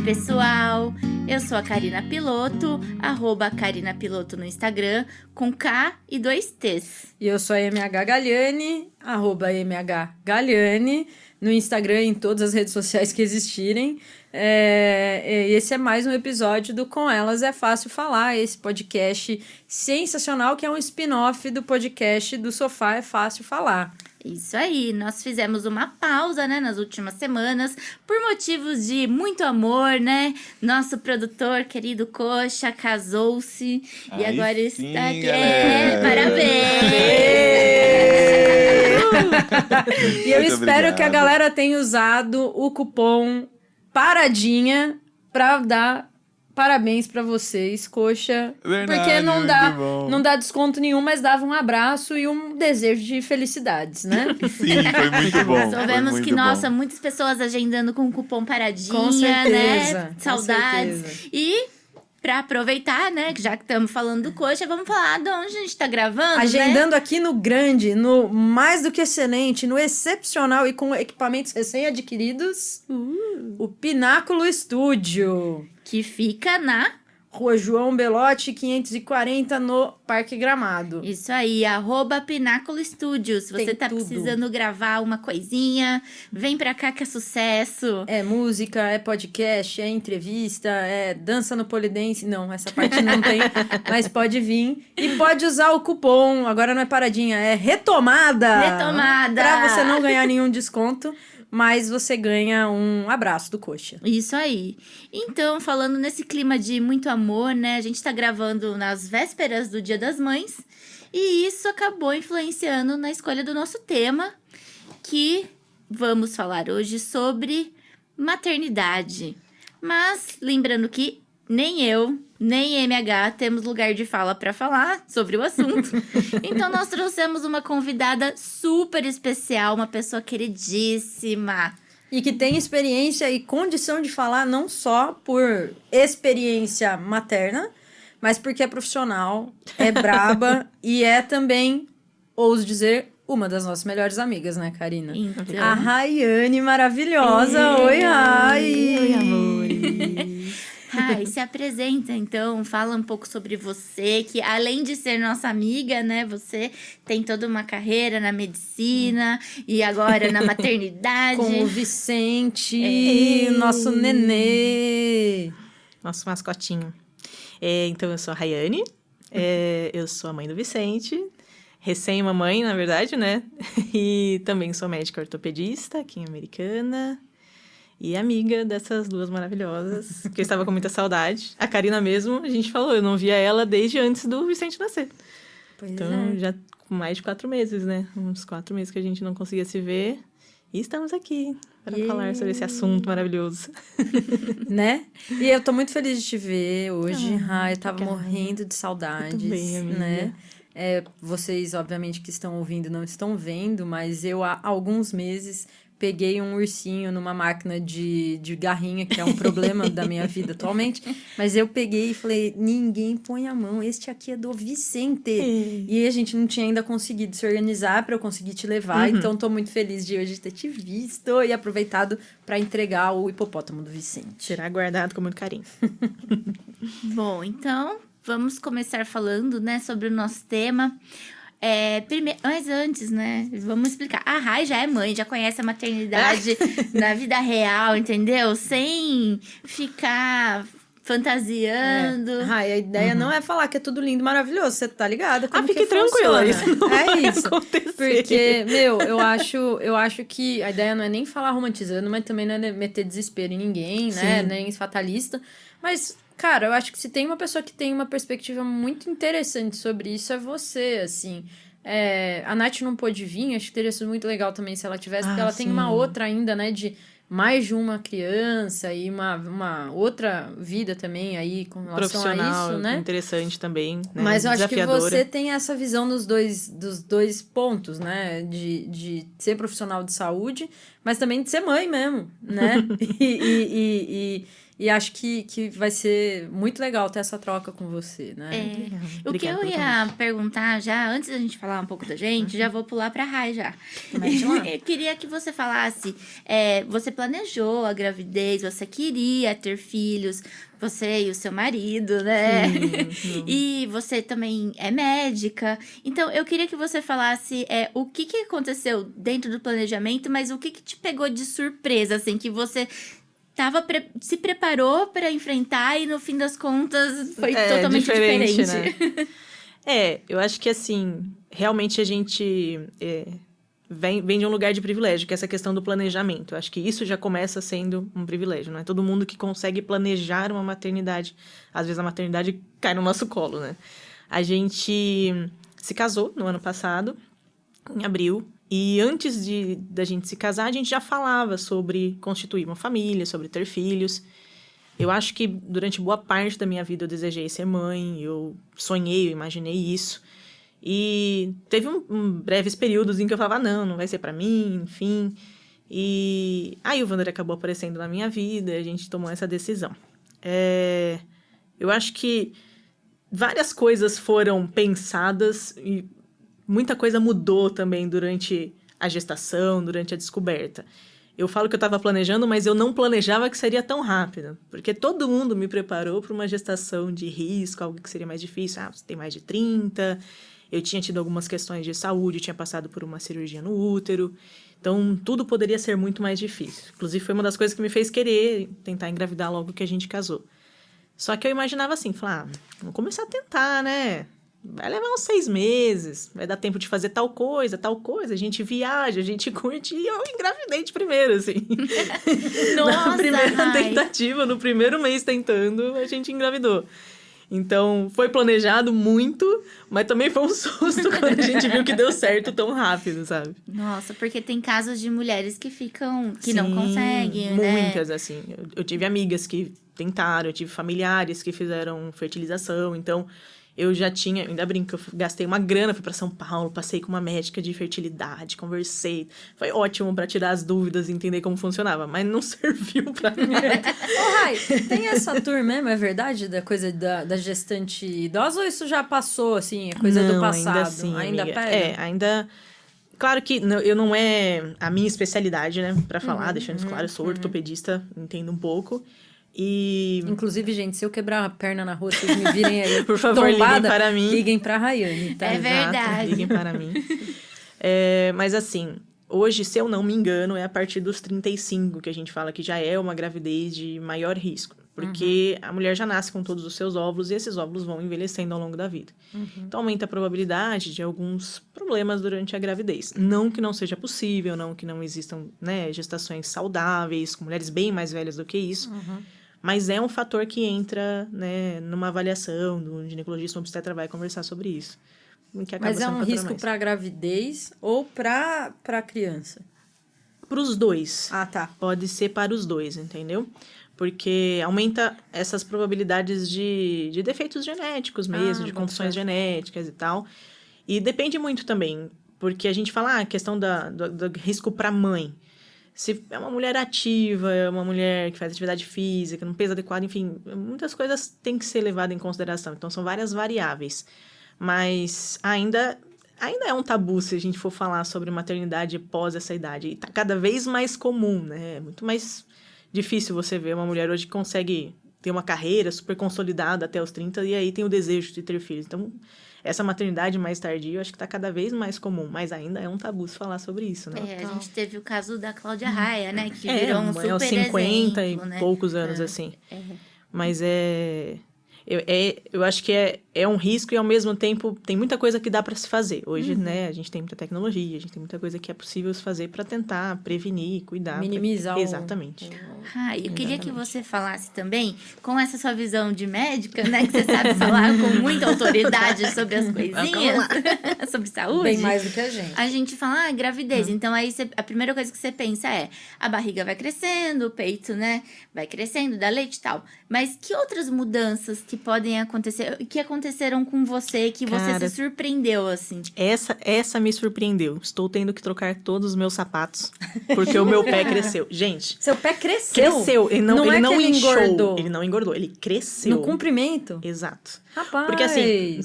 pessoal, eu sou a Karina Piloto, @KarinaPiloto no Instagram, com K e 2 T's. E eu sou a MH Galliani, @MH Galliani, no Instagram e em todas as redes sociais que existirem. Esse é mais um episódio do Com Elas é Fácil Falar, esse podcast sensacional que é um spin-off do podcast do Sofá é Fácil Falar. Isso aí, nós fizemos uma pausa, né, nas últimas semanas, por motivos de muito amor, né? Nosso produtor, querido Coxa, casou-se e agora está aqui. Parabéns! E eu espero que a galera tenha usado o cupom PARADINHA pra dar parabéns pra vocês, Coxa. Verdade, porque não dá desconto nenhum, mas dava um abraço e um desejo de felicidades, né? Sim, foi muito bom. Soubemos que, nossa, muitas pessoas agendando com o cupom Paradinha, Com certeza, né? Saudades. Com certeza. E pra aproveitar, né, que já que estamos falando do Coxa, vamos falar de onde a gente tá gravando, Agendando aqui no grande, no mais do que excelente, no excepcional e com equipamentos recém-adquiridos, o Pináculo Estúdio. Que fica na... Rua João Belotti, 540, no Parque Gramado. Isso aí, @Pináculo Studios. Se você Tem tá tudo. precisando gravar uma coisinha, vem pra cá que é sucesso. É música, é podcast, é entrevista, é dança no polidense. Não, essa parte não tem, mas pode vir. E pode usar o cupom, agora não é paradinha, é retomada. Retomada. Pra você não ganhar nenhum desconto, mas você ganha um abraço do Coxa. Isso aí. Então, falando nesse clima de muito amor, né? A gente tá gravando nas vésperas do Dia das Mães. E isso acabou influenciando na escolha do nosso tema, que vamos falar hoje sobre maternidade. Mas, lembrando que nem eu, nem MH temos lugar de fala para falar sobre o assunto. Então, nós trouxemos uma convidada super especial, uma pessoa queridíssima. E que tem experiência e condição de falar não só por experiência materna, mas porque é profissional, é braba e é também, ouso dizer, uma das nossas melhores amigas, né, Karina? Então... A Rayane maravilhosa. Oi, Rai! Oi, amor! Rai, se apresenta, então, fala um pouco sobre você, que além de ser nossa amiga, né, você tem toda uma carreira na medicina e agora na maternidade. Com o Vicente, nosso nenê. Nosso mascotinho. Então, eu sou a Rayane, eu sou a mãe do Vicente, recém-mamãe, na verdade, né? E também sou médica ortopedista aqui em Americana. E amiga dessas duas maravilhosas, que eu estava com muita saudade. A Karina mesmo, a gente falou, eu não via ela desde antes do Vicente nascer. Pois então, já com mais de 4 meses, né? Uns 4 meses que a gente não conseguia se ver. E estamos aqui para falar sobre esse assunto maravilhoso. Né? E eu tô muito feliz de te ver hoje, Rai. Eu tava obrigada. morrendo de saudades, Eu também, amiga. né? Vocês, obviamente, que estão ouvindo, não estão vendo, mas eu, há alguns meses, peguei um ursinho numa máquina de garrinha, que é um problema da minha vida atualmente. Mas eu peguei e falei, ninguém põe a mão, este aqui é do Vicente. E a gente não tinha ainda conseguido se organizar para eu conseguir te levar. Então, tô muito feliz de hoje ter te visto e aproveitado para entregar o hipopótamo do Vicente. Será guardado com muito carinho. Bom, então, vamos começar falando, né, sobre o nosso tema. Mas antes, né, vamos explicar. A Rai já é mãe, já conhece a maternidade na vida real, entendeu? Sem ficar fantasiando. Rai, a ideia não é falar que é tudo lindo, maravilhoso, você tá ligada? Como fique que tranquila, funciona. isso não vai isso. acontecer. Porque, eu acho que a ideia não é nem falar romantizando, mas também não é meter desespero em ninguém, né? Sim. Nem fatalista. Mas, cara, eu acho que se tem uma pessoa que tem uma perspectiva muito interessante sobre isso, é você, assim. A Nath não pôde vir, acho que teria sido muito legal também se ela tivesse, porque ela tem uma outra ainda, né, de mais de uma criança e uma outra vida também aí com relação a isso, né? Interessante também, né? Mas eu acho que Desafiadora. você tem essa visão dos dois pontos, né? De ser profissional de saúde, mas também de ser mãe mesmo, né? E acho que vai ser muito legal ter essa troca com você, né? O que eu ia perguntar já, antes da gente falar um pouco da gente, já vou pular pra Rai já. Eu queria que você falasse, você planejou a gravidez, você queria ter filhos, você e o seu marido, né? E você também é médica. Então, eu queria que você falasse o que aconteceu dentro do planejamento, mas o que te pegou de surpresa, assim, que você se preparou para enfrentar e no fim das contas foi totalmente diferente. Né? Eu acho que assim, realmente a gente vem de um lugar de privilégio, que é essa questão do planejamento. Eu acho que isso já começa sendo um privilégio, não é todo mundo que consegue planejar uma maternidade. Às vezes a maternidade cai no nosso colo, né? A gente se casou no ano passado, em abril. E antes da gente se casar, a gente já falava sobre constituir uma família, sobre ter filhos. Eu acho que durante boa parte da minha vida eu desejei ser mãe, eu sonhei, eu imaginei isso. E teve breves períodos em que eu falava, não vai ser pra mim, enfim. E aí o Wander acabou aparecendo na minha vida e a gente tomou essa decisão. Eu acho que várias coisas foram pensadas e muita coisa mudou também durante a gestação, durante a descoberta. Eu falo que eu estava planejando, mas eu não planejava que seria tão rápido. Porque todo mundo me preparou para uma gestação de risco, algo que seria mais difícil. Você tem mais de 30. Eu tinha tido algumas questões de saúde, tinha passado por uma cirurgia no útero. Então, tudo poderia ser muito mais difícil. Inclusive, foi uma das coisas que me fez querer tentar engravidar logo que a gente casou. Só que eu imaginava assim, falar, vamos começar a tentar, né? Vai levar uns 6 meses, vai dar tempo de fazer tal coisa, a gente viaja, a gente curte, e eu engravidei de primeiro, assim. Nossa, na primeira tentativa, no primeiro mês tentando, a gente engravidou. Então, foi planejado muito, mas também foi um susto quando a gente viu que deu certo tão rápido, sabe? Nossa, porque tem casos de mulheres que Sim, não conseguem, né? Muitas, assim. Eu tive amigas que tentaram, eu tive familiares que fizeram fertilização, então eu já tinha, ainda brinco, eu gastei uma grana, fui pra São Paulo, passei com uma médica de fertilidade, conversei. Foi ótimo pra tirar as dúvidas e entender como funcionava, mas não serviu pra nada. Rai, tem essa tour mesmo, é verdade? Da coisa da gestante idosa ou isso já passou, assim, é coisa do passado? Ainda assim, ainda amiga. pega? Ainda... Claro que eu não é a minha especialidade, né, pra falar, deixando isso claro, eu sou ortopedista, entendo um pouco. E... Inclusive, gente, se eu quebrar a perna na rua, vocês me virem aí por favor, tombada, liguem para mim. Liguem pra Rayane, tá? É verdade. Liguem para mim. Mas assim, hoje, se eu não me engano, é a partir dos 35 que a gente fala que já é uma gravidez de maior risco. Porque a mulher já nasce com todos os seus óvulos e esses óvulos vão envelhecendo ao longo da vida. Então, aumenta a probabilidade de alguns problemas durante a gravidez. Não que não seja possível, não que não existam, né, gestações saudáveis, com mulheres bem mais velhas do que isso. Mas é um fator que entra, né, numa avaliação, do ginecologista, o obstetra vai conversar sobre isso. Mas é um risco para a gravidez ou para a criança? Para os dois. Ah, tá. Pode ser para os dois, entendeu? Porque aumenta essas probabilidades de defeitos genéticos mesmo, de condições genéticas e tal. E depende muito também, porque a gente fala a questão do risco para a mãe. Se é uma mulher ativa, é uma mulher que faz atividade física, não peso adequado, enfim, muitas coisas têm que ser levadas em consideração. Então, são várias variáveis. Mas ainda é um tabu se a gente for falar sobre maternidade pós essa idade. E tá cada vez mais comum, né? É muito mais difícil você ver uma mulher hoje que consegue ter uma carreira super consolidada até os 30 e aí tem o desejo de ter filhos. Então, essa maternidade mais tardia, eu acho que está cada vez mais comum, mas ainda é um tabu se falar sobre isso, né? A gente teve o caso da Cláudia Raia, né? Que virou um super 50 exemplo, e né? poucos anos, assim. Mas eu acho que é um risco e, ao mesmo tempo, tem muita coisa que dá para se fazer. Hoje, né, a gente tem muita tecnologia, a gente tem muita coisa que é possível se fazer para tentar prevenir, cuidar. Minimizar Exatamente. Eu queria que você falasse também, com essa sua visão de médica, né? Que você sabe falar com muita autoridade sobre as coisinhas, sobre saúde. Bem mais do que a gente. A gente fala, gravidez. Então, aí a primeira coisa que você pensa é, a barriga vai crescendo, o peito, né? Vai crescendo, dá leite e tal. Mas que outras mudanças que que podem acontecer, que aconteceram com você, que você Cara, se surpreendeu, assim? Essa me surpreendeu. Estou tendo que trocar todos os meus sapatos, porque o meu pé cresceu. Gente, Seu pé cresceu. cresceu. Ele não, Não ele é não que ele inchou. engordou. Ele não engordou, ele cresceu. No comprimento? Exato. Rapaz. Porque assim,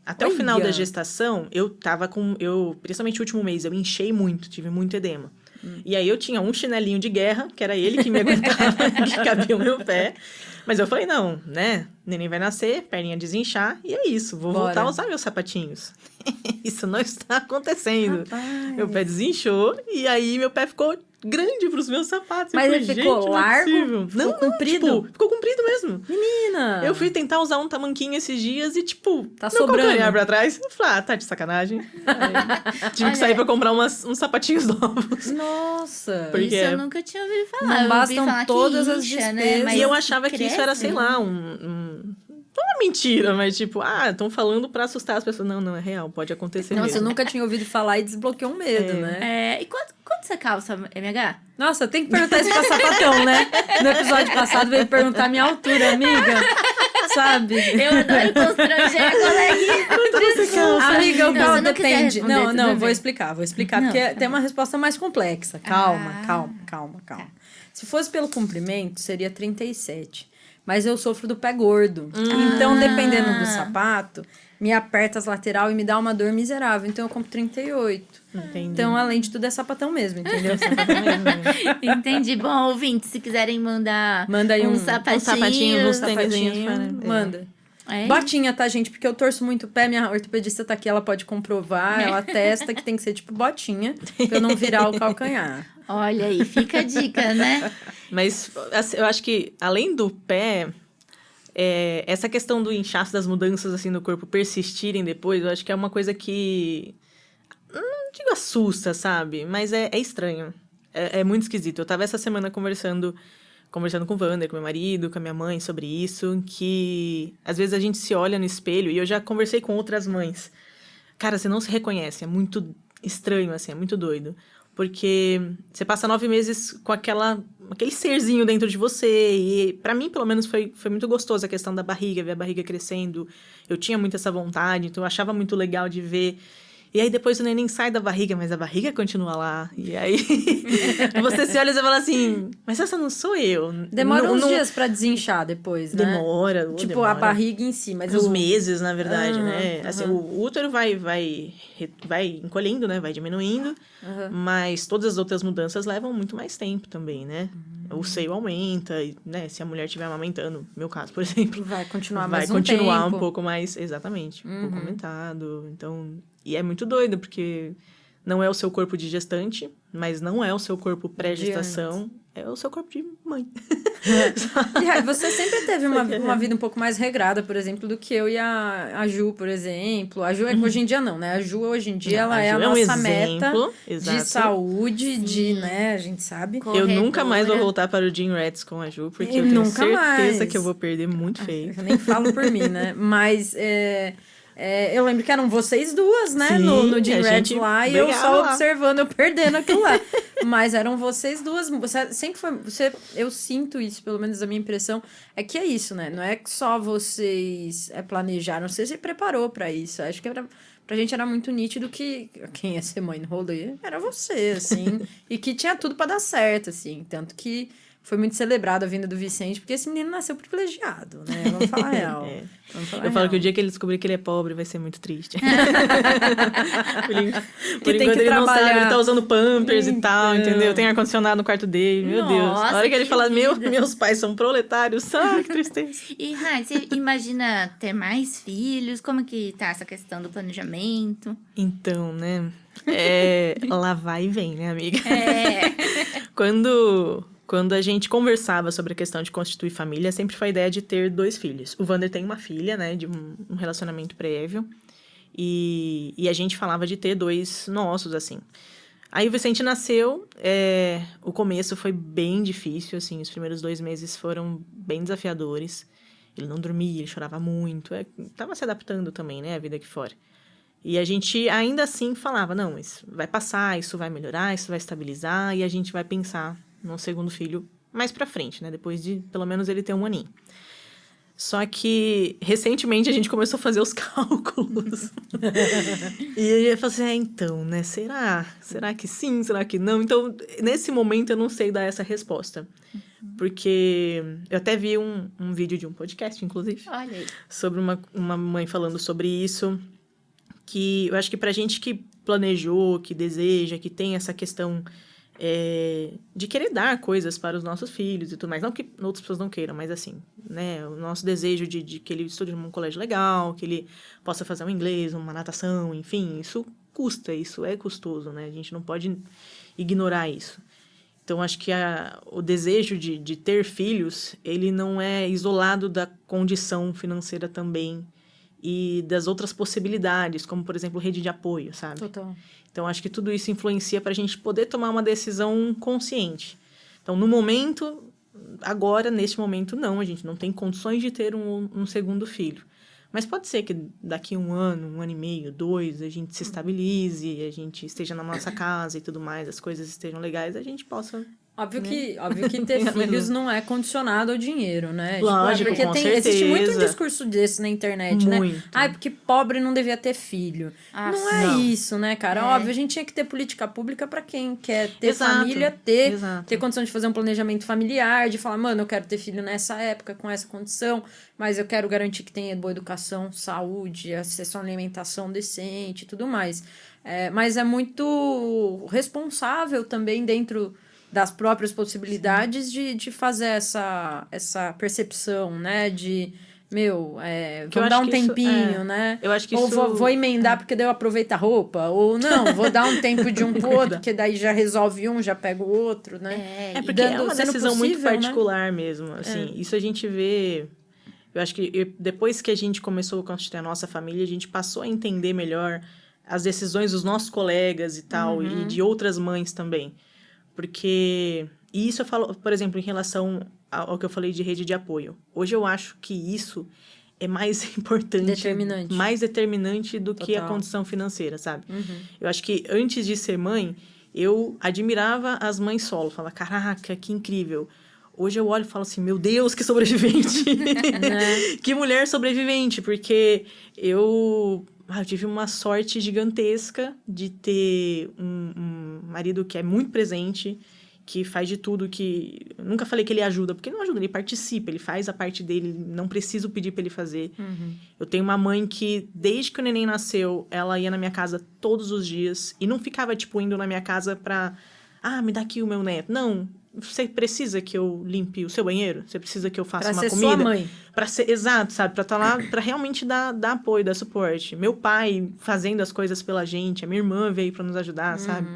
até o final Olha. da gestação, eu tava com... principalmente o último mês, eu inchei muito, tive muito edema. E aí eu tinha um chinelinho de guerra, que era ele que me aguentava, que cabia o meu pé. Mas eu falei, não, né? Neném vai nascer, perninha desinchar, e é isso. Vou Bora. voltar a usar meus sapatinhos. Isso não está acontecendo. Rapaz. Meu pé desinchou, e aí meu pé ficou grande pros meus sapatos. Eu Mas falei, ele ficou "Gente, não é largo? possível." Ficou Não, comprido? tipo, ficou comprido mesmo. Menina! Eu fui tentar usar um tamanquinho esses dias e, tipo, Tá meu sobrando. calcanhar pra trás. Eu falei, tá de sacanagem. Aí, tive Olha. que sair pra comprar uns sapatinhos novos. Nossa! Porque- Isso eu nunca tinha ouvido falar. Não Eu bastam ouvi falar todas que as incha, né? despesas. Mas E eu achava que isso era, cresce, sei né? lá, não uma mentira, mas tipo, estão falando pra assustar as pessoas. Não, é real, pode acontecer Nossa, eu mesmo. nunca tinha ouvido falar e desbloqueou um medo, né? E quanto você calça, MH? Nossa, tem que perguntar isso pra sapatão, né? No episódio passado veio perguntar a minha altura, amiga. Sabe? Eu adoro constranger a coleguinha. Amiga, eu Não, falo, se não quiser depende. responder, tudo Não, bem. vou explicar, Não, porque tá tem uma resposta mais complexa. Calma, Ah. calma. Se fosse pelo comprimento, seria 37. Mas eu sofro do pé gordo. Então, dependendo do sapato, me aperta as lateral e me dá uma dor miserável. Então, eu compro 38. Entendi. Então, além de tudo, é sapatão mesmo, entendeu? Sapatão mesmo. Entendi. Bom, ouvintes, se quiserem mandar Manda aí uns um sapatinhos. sapatinho, uns sapatinho, tênisinhos, manda. É. Botinha, tá, gente? Porque eu torço muito o pé, minha ortopedista tá aqui, ela pode comprovar, ela testa que tem que ser tipo botinha, pra eu não virar o calcanhar. Olha aí, fica a dica, né? Mas assim, eu acho que, além do pé, essa questão do inchaço, das mudanças assim no corpo persistirem depois, eu acho que é uma coisa que, não digo assusta, sabe? Mas é estranho. É muito esquisito. Eu tava essa semana conversando com o Wander, com meu marido, com a minha mãe sobre isso, que às vezes a gente se olha no espelho, e eu já conversei com outras mães. Cara, você não se reconhece, é muito estranho, assim, é muito doido. Porque você passa 9 meses com aquele serzinho dentro de você. E pra mim, pelo menos, foi muito gostoso a questão da barriga, ver a barriga crescendo. Eu tinha muito essa vontade, então eu achava muito legal de ver. E aí depois o neném sai da barriga, mas a barriga continua lá. E aí você se olha e você fala assim, mas essa não sou eu. Demora uns dias pra desinchar depois, né? Demora. Tipo, demora. a barriga em si, mas Uns meses, na verdade, né? Aham. Assim, o útero vai encolhendo, né? Vai diminuindo. Mas todas as outras mudanças levam muito mais tempo também, né? O seio aumenta, né? Se a mulher estiver amamentando, meu caso, por exemplo. vai continuar Vai mais continuar tempo. um pouco mais, exatamente, um pouco aumentado. Então, e é muito doido, porque não é o seu corpo de gestante, mas não é o seu corpo pré-gestação, é o seu corpo de mãe. E aí, você sempre teve uma vida um pouco mais regrada, por exemplo, do que eu e a Ju, por exemplo. A Ju é que hoje em dia não, né? A Ju hoje em dia, ela é a Ju nossa um meta exemplo, de exato. saúde, de, né, a gente sabe. Eu nunca mais vou Corredora. voltar para o Gym Rats com a Ju, porque E eu tenho nunca certeza mais. que eu vou perder muito feio. Eu nem falo por mim, né? Mas eu lembro que eram vocês duas, né? Sim, no a Gym Rats gente lá, e eu brigava só lá. observando, eu perdendo aquilo lá. Mas eram vocês duas. Você sempre foi. Eu sinto isso, pelo menos a minha impressão, é que é isso, né? Não é que só vocês planejaram, você se preparou pra isso. Acho que pra gente era muito nítido que quem ia ser mãe no rolê era você, assim. E que tinha tudo pra dar certo, assim. Tanto que foi muito celebrado a vinda do Vicente, porque esse menino nasceu privilegiado, né? Vamos falar a real. É. Vamos falar Eu a falo real. que o dia que ele descobrir que ele é pobre vai ser muito triste. Por Que tem enquanto que ele não sabe, trabalhar. ele tá usando Pampers e tal, Então. entendeu? Tem ar-condicionado no quarto dele, meu Deus. Nossa, A hora que ele que fala, vida. meus pais são proletários, que tristeza. E, Rai, você imagina ter mais filhos? Como que tá essa questão do planejamento? Então, né? Lá vai e vem, né, amiga? Quando a gente conversava sobre a questão de constituir família, sempre foi a ideia de ter 2 filhos. O Wander tem uma filha, né, de um relacionamento prévio. E a gente falava de ter 2 nossos, assim. Aí o Vicente nasceu, o começo foi bem difícil, assim, os primeiros 2 meses foram bem desafiadores. Ele não dormia, ele chorava muito, tava se adaptando também, né, à vida aqui fora. E a gente ainda assim falava, não, isso vai passar, isso vai melhorar, isso vai estabilizar, e a gente vai pensar no segundo filho mais pra frente, né, depois de pelo menos ele ter 1 aninho. Só que, recentemente, a gente começou a fazer os cálculos. E eu falei assim, então, né? Será? Será que sim? Será que não? Então, nesse momento, eu não sei dar essa resposta. Porque eu até vi um vídeo de um podcast, inclusive. Olha aí. Sobre uma mãe falando sobre isso. Que eu acho que pra gente que planejou, que deseja, que tem essa questão... de querer dar coisas para os nossos filhos e tudo mais. Não que outras pessoas não queiram, mas assim, né? O nosso desejo de que ele estude num colégio legal, que ele possa fazer um inglês, uma natação, enfim, isso custa, isso é custoso, né? A gente não pode ignorar isso. Então, acho que o desejo de ter filhos, ele não é isolado da condição financeira também e das outras possibilidades, como, por exemplo, rede de apoio, sabe? Total. Então, acho que tudo isso influencia para a gente poder tomar uma decisão consciente. Então, no momento, agora, neste momento, não. A gente não tem condições de ter um segundo filho. Mas pode ser que daqui 1 ano, 1 ano e meio, 2, a gente se estabilize, a gente esteja na nossa casa e tudo mais, as coisas estejam legais, a gente possa... Óbvio que ter filhos não é condicionado ao dinheiro, né? Lógico, porque com existe muito um certeza. discurso desse na internet, né? Muito. Ai, porque pobre não devia ter filho. Ah, não é não. isso, né, cara? É. Óbvio, a gente tinha que ter política pública pra quem quer ter Exato, família, ter exato. condição de fazer um planejamento familiar, de falar, mano, eu quero ter filho nessa época, com essa condição, mas eu quero garantir que tenha boa educação, saúde, acesso à alimentação decente e tudo mais. Mas é muito responsável também dentro das próprias possibilidades de fazer essa percepção, né? De, Que eu vou dar acho um que isso- tempinho, né? Eu acho que Ou isso... vou emendar porque daí eu aproveito a roupa. Ou não, vou dar um tempo de um pro outro, porque daí já resolve um, já pega o outro, né? É porque é uma sendo decisão muito possível, né? particular mesmo, assim. Isso a gente vê... Eu acho que depois que a gente começou a constituir a nossa família, a gente passou a entender melhor as decisões dos nossos colegas e tal, e de outras mães também. Porque... E isso eu falo, por exemplo, em relação ao que eu falei de rede de apoio. Hoje eu acho que isso é mais importante... Determinante. Mais determinante do que a Total. condição financeira, sabe? Eu acho que antes de ser mãe, eu admirava as mães solo. Falava, caraca, que incrível. Hoje eu olho e falo assim, meu Deus, que sobrevivente. Que mulher sobrevivente. Porque eu tive uma sorte gigantesca de ter um marido que é muito presente, que faz de tudo, que... Eu nunca falei que ele ajuda, porque ele não ajuda, ele participa, ele faz a parte dele, não preciso pedir pra ele fazer. Eu tenho uma mãe que, desde que o neném nasceu, ela ia na minha casa todos os dias, e não ficava, tipo, indo na minha casa pra... Ah, me dá aqui o meu neto. Não, você precisa que eu limpe o seu banheiro? Você precisa que eu faça Pra uma ser comida? sua mãe. Pra ser, exato, sabe? Pra estar lá, pra realmente dar apoio, dar suporte. Meu pai fazendo as coisas pela gente, a minha irmã veio pra nos ajudar, sabe?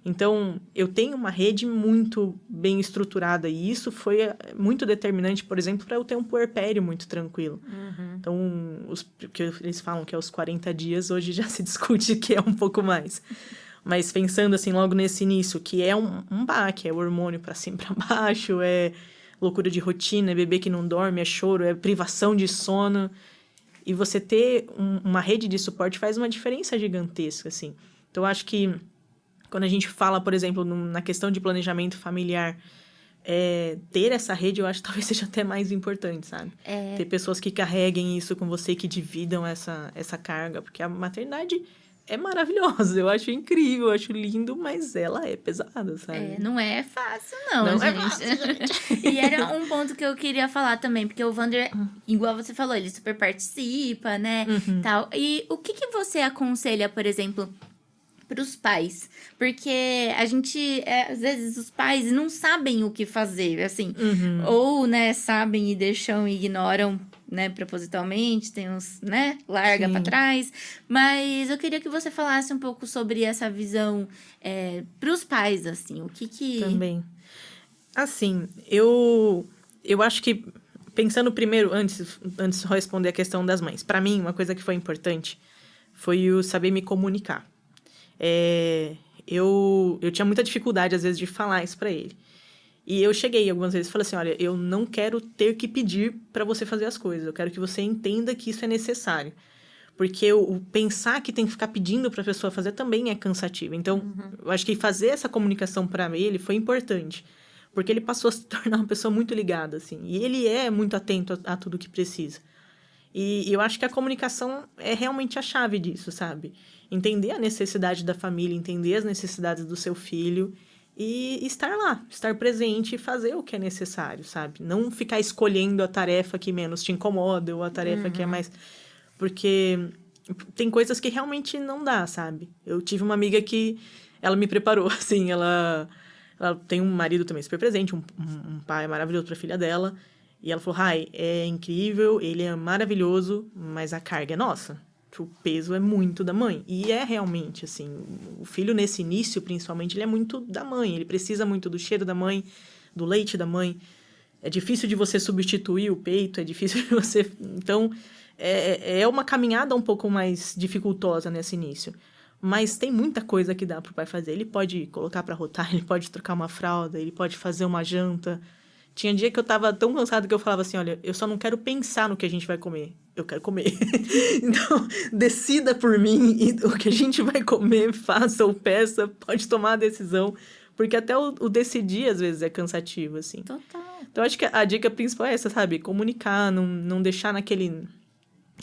Então, eu tenho uma rede muito bem estruturada e isso foi muito determinante, por exemplo, para eu ter um puerpério muito tranquilo. Então, que eles falam que é os 40 dias, hoje já se discute que é um pouco mais. Mas pensando assim, logo nesse início, que é um baque, é hormônio pra cima e pra baixo, é loucura de rotina, é bebê que não dorme, é choro, é privação de sono. E você ter uma rede de suporte faz uma diferença gigantesca, assim. Então, eu acho que quando a gente fala, por exemplo, na questão de planejamento familiar, ter essa rede, eu acho que talvez seja até mais importante, sabe? Ter pessoas que carreguem isso com você, que dividam essa carga, porque a maternidade é maravilhosa, eu acho incrível, eu acho lindo, mas ela é pesada, sabe? Não é fácil, não, Não gente. é fácil, E era um ponto que eu queria falar também, porque o Wander, igual você falou, ele super participa, né, tal. E o que você aconselha, por exemplo, para os pais? Porque a gente, às vezes, os pais não sabem o que fazer, assim. Ou, né, sabem e deixam e ignoram, né, propositalmente, tem uns, né, larga Sim. pra trás. Mas eu queria que você falasse um pouco sobre essa visão pros pais, assim, o que... Também. Assim, eu acho que, pensando primeiro, antes de responder a questão das mães, para mim, uma coisa que foi importante foi o saber me comunicar. Eu tinha muita dificuldade, às vezes, de falar isso pra ele. E eu cheguei algumas vezes e falei assim, olha, eu não quero ter que pedir pra você fazer as coisas. Eu quero que você entenda que isso é necessário. Porque o pensar que tem que ficar pedindo pra pessoa fazer também é cansativo. Então, eu acho que fazer essa comunicação pra ele foi importante. porque ele passou a se tornar uma pessoa muito ligada, assim. E ele é muito atento a tudo que precisa. E eu acho que a comunicação é realmente a chave disso, sabe? Entender a necessidade da família, entender as necessidades do seu filho e estar lá, estar presente e fazer o que é necessário, sabe? Não ficar escolhendo a tarefa que menos te incomoda ou a tarefa que é mais... Porque tem coisas que realmente não dá, sabe? Eu tive uma amiga que ela me preparou, assim, ela tem um marido também super presente, um pai maravilhoso para a filha dela. E ela falou, Rai, é incrível, ele é maravilhoso, mas a carga é nossa. O peso é muito da mãe. E é realmente, assim, o filho nesse início, principalmente, ele é muito da mãe. Ele precisa muito do cheiro da mãe, do leite da mãe. É difícil de você substituir o peito, é difícil de você... Então, é uma caminhada um pouco mais dificultosa nesse início. Mas tem muita coisa que dá pro pai fazer. Ele pode colocar para rotar, ele pode trocar uma fralda, ele pode fazer uma janta. Tinha dia que eu tava tão cansada que eu falava assim, olha, eu só não quero pensar no que a gente vai comer. Eu quero comer. Então, decida por mim e o que a gente vai comer, faça ou peça, pode tomar a decisão. Porque até o decidir, às vezes, é cansativo, assim. Total. Então, acho que a dica principal é essa, sabe? Comunicar, não deixar naquele...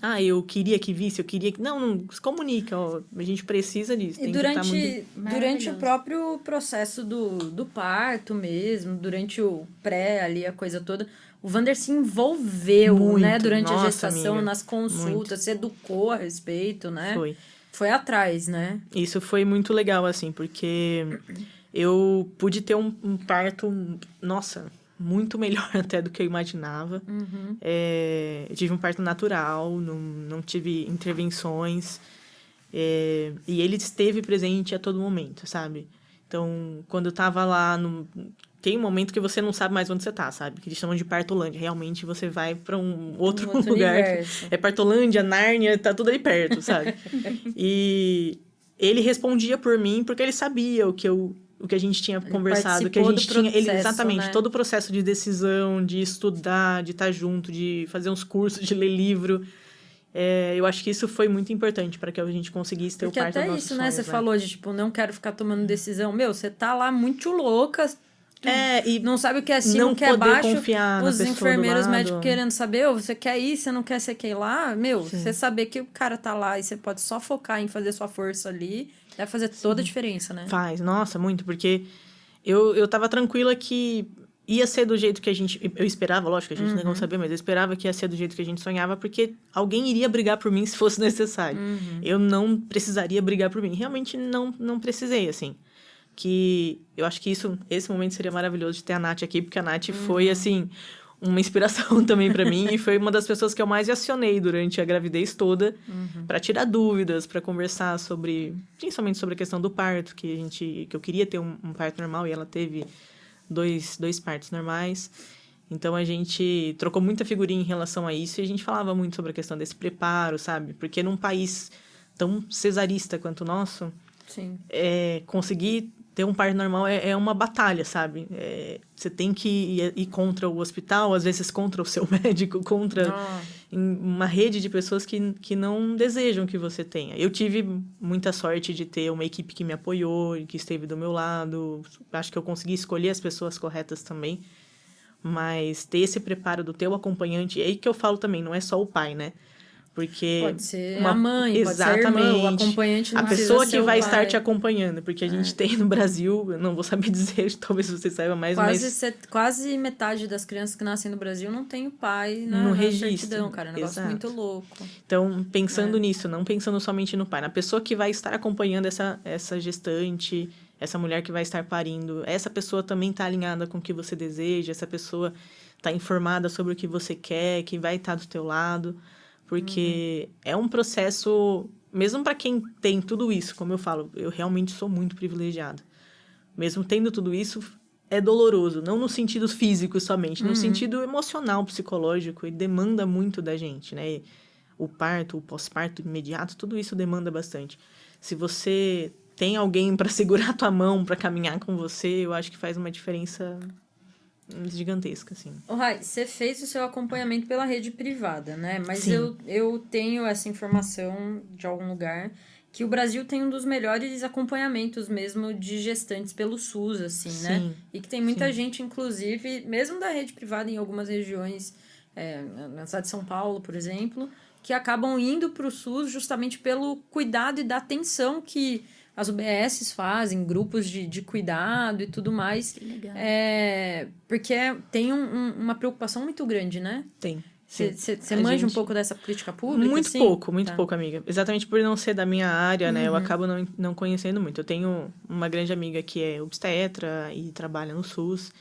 Ah, eu queria que visse, eu queria que... Não, se comunica, ó. A gente precisa disso. E Tem durante, que estar muito... durante o próprio processo do parto mesmo, durante o pré ali, a coisa toda, o Wander se envolveu, Muito. né? Durante a Nossa, gestação, amiga. nas consultas, se educou a respeito, né? Foi atrás, né? Isso foi muito legal, assim, porque eu pude ter um parto, nossa, muito melhor até do que eu imaginava. Eu tive um parto natural, não tive intervenções. E ele esteve presente a todo momento, sabe? Então, quando eu tava lá, tem um momento que você não sabe mais onde você tá, sabe? Que eles chamam de partolândia. Realmente, você vai pra um outro lugar. Universo. É partolândia, Nárnia, tá tudo ali perto, sabe? E ele respondia por mim porque ele sabia o que a gente tinha conversado, que a gente tinha... Exatamente, né? todo o processo de decisão, de estudar, de estar junto, de fazer uns cursos, de ler livro. Eu acho que isso foi muito importante para que a gente conseguisse ter Porque o parto dos até nossos isso, né? sonhos, Você falou de, tipo, não quero ficar tomando decisão. Meu, você tá lá muito louca, e não sabe o que é cima, não o que é poder baixo. confiar na Os pessoa do enfermeiros lado. médicos querendo saber, você quer ir, você não quer, você quer ir lá. Meu, você saber que o cara tá lá e você pode só focar em fazer sua força ali, vai fazer toda a diferença, né? Faz, nossa, muito, porque eu tava tranquila que ia ser do jeito que eu esperava, lógico, a gente não sabia, mas eu esperava que ia ser do jeito que a gente sonhava, porque alguém iria brigar por mim se fosse necessário. Eu não precisaria brigar por mim. Realmente não precisei, assim. Que eu acho que esse momento seria maravilhoso de ter a Nath aqui, porque a Nath foi, assim, uma inspiração também para mim e foi uma das pessoas que eu mais acionei durante a gravidez toda para tirar dúvidas, para conversar principalmente sobre a questão do parto, que eu queria ter um parto normal e ela teve dois partos normais. Então a gente trocou muita figurinha em relação a isso e a gente falava muito sobre a questão desse preparo, sabe? Porque num país tão cesarista quanto o nosso, Sim. Conseguir ter um parto normal é uma batalha, sabe? Você tem que ir contra o hospital, às vezes contra o seu médico, contra uma rede de pessoas que não desejam que você tenha. Eu tive muita sorte de ter uma equipe que me apoiou, que esteve do meu lado. Acho que eu consegui escolher as pessoas corretas também. Mas ter esse preparo do teu acompanhante, é aí que eu falo também, não é só o pai, né? Porque pode ser a mãe, pode ser a irmã, o acompanhante não a precisa pessoa ser que o vai pai. estar te acompanhando, porque a gente tem no Brasil, eu não vou saber dizer, talvez você saiba mais, Quase metade das crianças que nascem no Brasil não tem o pai no na registro, certidão, cara. É um negócio muito louco. Então, pensando nisso, não pensando somente no pai, na pessoa que vai estar acompanhando essa gestante, essa mulher que vai estar parindo, essa pessoa também está alinhada com o que você deseja, essa pessoa está informada sobre o que você quer, que vai estar do teu lado. Porque é um processo, mesmo para quem tem tudo isso, como eu falo, eu realmente sou muito privilegiada. Mesmo tendo tudo isso, é doloroso, não no sentido físico somente, no sentido emocional, psicológico, e demanda muito da gente, né? O parto, o pós-parto imediato, tudo isso demanda bastante. Se você tem alguém para segurar a tua mão, para caminhar com você, eu acho que faz uma diferença gigantesca, assim. Rai, você fez o seu acompanhamento pela rede privada, né? Mas Sim. eu tenho essa informação de algum lugar que o Brasil tem um dos melhores acompanhamentos mesmo de gestantes pelo SUS, assim, né? Sim, E que tem muita sim. gente, inclusive, mesmo da rede privada em algumas regiões, na cidade de São Paulo, por exemplo, que acabam indo para o SUS justamente pelo cuidado e da atenção que as UBSs fazem, grupos de cuidado e tudo mais. Que legal. Porque tem uma preocupação muito grande, né? Tem. Você A manja um gente- pouco dessa política pública? Muito assim? pouco, muito Tá. pouco, amiga. Exatamente por não ser da minha área, né? Eu acabo não conhecendo muito. Eu tenho uma grande amiga que é obstetra e trabalha no SUS.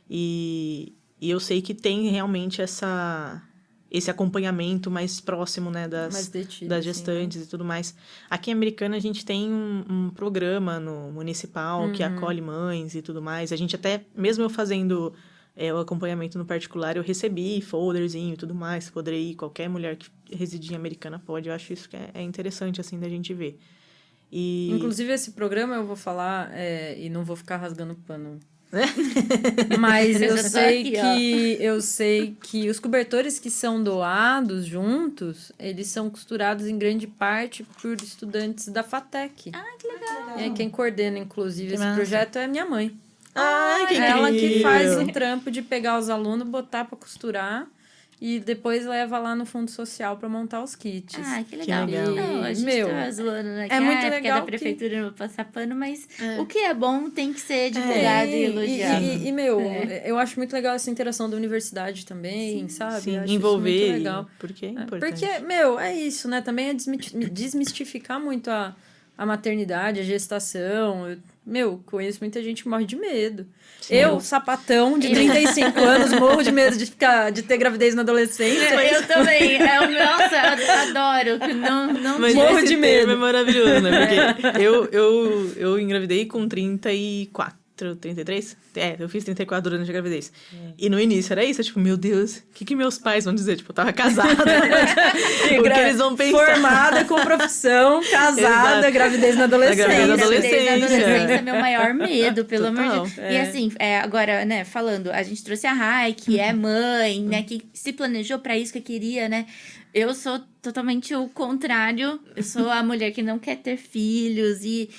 E eu sei que tem realmente esse acompanhamento mais próximo, né? Mais detido, das assim, gestantes e tudo mais. Aqui em Americana, a gente tem um programa no municipal que acolhe mães e tudo mais. A gente até, mesmo eu fazendo o acompanhamento no particular, eu recebi folderzinho e tudo mais. Poderia ir, qualquer mulher que reside em Americana pode. Eu acho isso que é interessante, assim, da gente ver. E... Inclusive, esse programa eu vou falar, e não vou ficar rasgando pano. Mas Eu já tô aqui, ó. eu sei que os cobertores que são doados juntos, eles são costurados em grande parte por estudantes da FATEC. Ah, que legal. E aí quem coordena, inclusive, Que esse massa. projeto é minha mãe. Ai, que Ela que incrível! faz o trampo de pegar os alunos, botar pra costurar e depois leva lá no fundo social pra montar os kits. Ah, que legal. legal. Não, a gente Meu, tá zoando, né? é muito porque legal da prefeitura não vou passar pano, mas É. o que é bom tem que ser divulgado e elogiado. Meu, É. eu acho muito legal essa interação da universidade também, sabe? Sim, Eu acho isso envolver, muito legal. porque é importante. Porque, meu, é isso, né? Também é desmistificar muito a maternidade, a gestação. Meu, conheço muita gente que morre de medo. Eu, sapatão de 35 anos, morro de medo de ter gravidez na adolescência. Eu também. Nossa, adoro. Não Mas Morro esse de termo medo. é maravilhoso, né? Porque eu engravidei com 34, 33? Eu fiz 34 durante a gravidez. E no início era isso, tipo, meu Deus, o que meus pais vão dizer? Tipo, eu tava casada. O que eles vão pensar? Formada com profissão, casada, Exato. gravidez na adolescência. Gravidez na Gravidez na adolescência. adolescência é meu maior medo, pelo amor de Total. Deus. E assim, agora, né, falando, a gente trouxe a Rai, que é mãe, né, que se planejou pra isso, que queria, né? Eu sou totalmente o contrário. Eu sou a mulher que não quer ter filhos e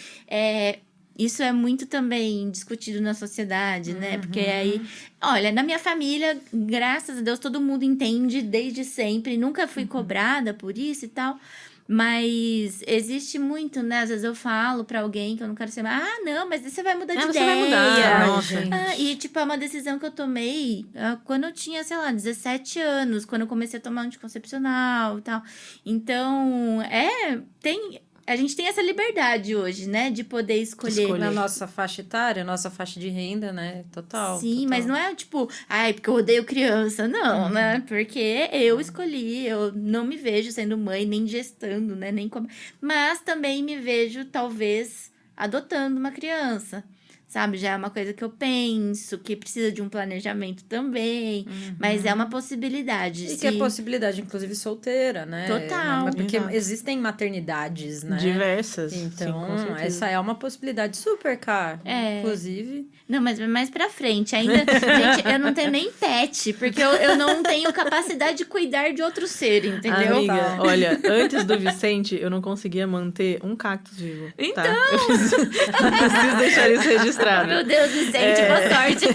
isso é muito também discutido na sociedade, né? Porque aí, olha, na minha família, graças a Deus, todo mundo entende desde sempre. Nunca fui cobrada por isso e tal. Mas existe muito, né? Às vezes eu falo pra alguém que eu não quero ser mais. Ah, não, mas você vai mudar de Você ideia. vai mudar. Ai, Nossa. gente. E, tipo, é uma decisão que eu tomei quando eu tinha, sei lá, 17 anos, quando eu comecei a tomar anticoncepcional e tal. Então, a gente tem essa liberdade hoje, né? De poder escolher. Na nossa faixa etária, nossa faixa de renda, né? Total. Sim, total. mas não é tipo, porque eu odeio criança, não, né? Porque eu escolhi, eu não me vejo sendo mãe, nem gestando, né? Mas também me vejo, talvez, adotando uma criança. Sabe, já é uma coisa que eu penso, que precisa de um planejamento também, mas é uma possibilidade. E que é possibilidade, inclusive, solteira, né? Total. Porque Exato. existem maternidades, né? Diversas. Então, sim, com certeza. essa é uma possibilidade super, cara. Inclusive. Não, mas mais pra frente. Ainda, gente, eu não tenho nem pet, porque eu não tenho capacidade de cuidar de outro ser, entendeu? Amiga, Tá. olha, antes do Vicente, eu não conseguia manter um cactus vivo. Então! Tá? Eu preciso deixar isso registrado. Meu Deus, Vicente, boa sorte.